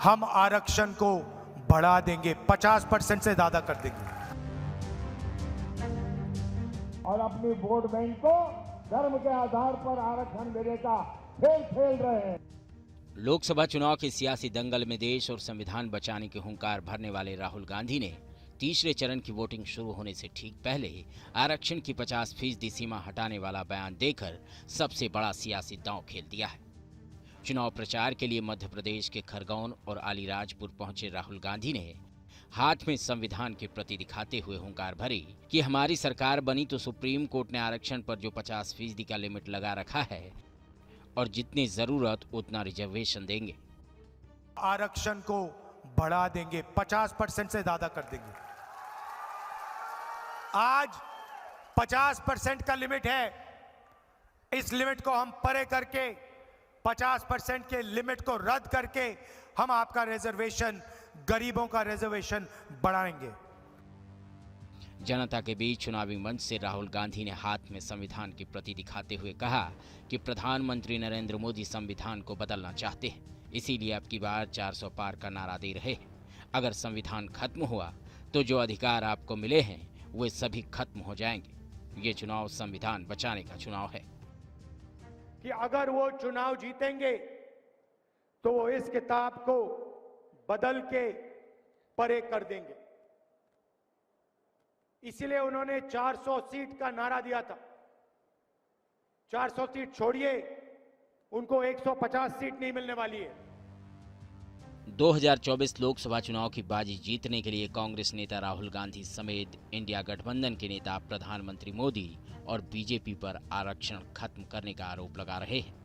हम आरक्षण को बढ़ा देंगे, 50% से ज्यादा कर देंगे। और अपनी वोट बैंक को धर्म के आधार पर आरक्षण देने का खेल खेल रहे हैं। लोकसभा चुनाव के सियासी दंगल में देश और संविधान बचाने के हुंकार भरने वाले राहुल गांधी ने तीसरे चरण की वोटिंग शुरू होने से ठीक पहले आरक्षण की 50% सीमा हटाने वाला बयान देकर सबसे बड़ा सियासी दांव खेल दिया है। चुनाव प्रचार के लिए मध्य प्रदेश के खरगोन और अलीराजपुर पहुंचे राहुल गांधी ने हाथ में संविधान के प्रति दिखाते हुए हुंकार भरी कि हमारी सरकार बनी तो सुप्रीम कोर्ट ने आरक्षण पर जो 50% का लिमिट लगा रखा है और जितनी जरूरत उतना रिजर्वेशन देंगे। आरक्षण को बढ़ा देंगे, 50% से ज्यादा कर देंगे। आज 50% का लिमिट है, इस लिमिट को हम परे करके 50% के लिमिट को रद्द करके हम आपका रिजर्वेशन, गरीबों का रिजर्वेशन बढ़ाएंगे। जनता के बीच चुनावी मंच से राहुल गांधी ने हाथ में संविधान की प्रति दिखाते हुए कहा कि प्रधानमंत्री नरेंद्र मोदी संविधान को बदलना चाहते हैं, इसीलिए अब की बार 400 पार का नारा दे रहे हैं। अगर संविधान खत्म हुआ तो जो अधिकार आपको मिले हैं वे सभी खत्म हो जाएंगे। ये चुनाव संविधान बचाने का चुनाव है कि अगर वो चुनाव जीतेंगे तो वो इस किताब को बदल के परे कर देंगे। इसलिए उन्होंने 400 सीट का नारा दिया था। 400 सीट छोड़िए, उनको 150 सीट नहीं मिलने वाली है। 2024 लोकसभा चुनाव की बाजी जीतने के लिए कांग्रेस नेता राहुल गांधी समेत इंडिया गठबंधन के नेता प्रधानमंत्री मोदी और बीजेपी पर आरक्षण खत्म करने का आरोप लगा रहे हैं।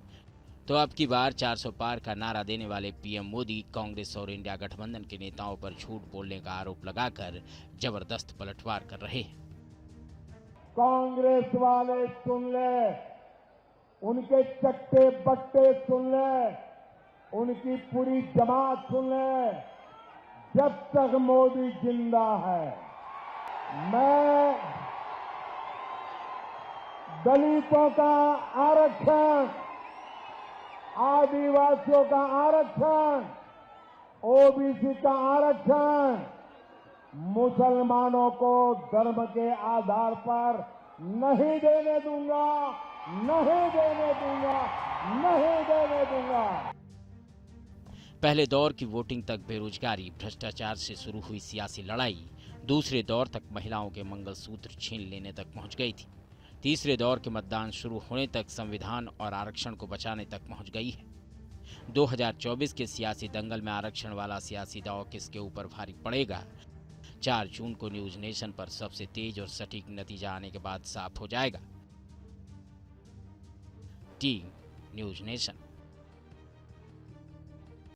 तो अब की बार 400 पार का नारा देने वाले पीएम मोदी कांग्रेस और इंडिया गठबंधन के नेताओं पर झूठ बोलने का आरोप लगाकर जबरदस्त पलटवार कर रहे हैं। कांग्रेस वाले सुन ले, उनके चट्टे बट्टे सुन ले, उनकी पूरी जमात सुन ले, जब तक मोदी जिंदा है मैं दलितों का आरक्षण, आदिवासियों का आरक्षण, ओबीसी का आरक्षण, मुसलमानों को धर्म के आधार पर नहीं देने दूंगा, नहीं देने दूंगा, नहीं देने दूंगा। पहले दौर की वोटिंग तक बेरोजगारी, भ्रष्टाचार से शुरू हुई सियासी लड़ाई दूसरे दौर तक महिलाओं के मंगलसूत्र छीन लेने तक पहुंच गई थी। तीसरे दौर के मतदान शुरू होने तक संविधान और आरक्षण को बचाने तक पहुंच गई है। 2024 के सियासी दंगल में आरक्षण वाला सियासी दांव किसके ऊपर भारी पड़ेगा, 4 जून को न्यूज नेशन पर सबसे तेज और सटीक नतीजा आने के बाद साफ हो जाएगा। Team news nation.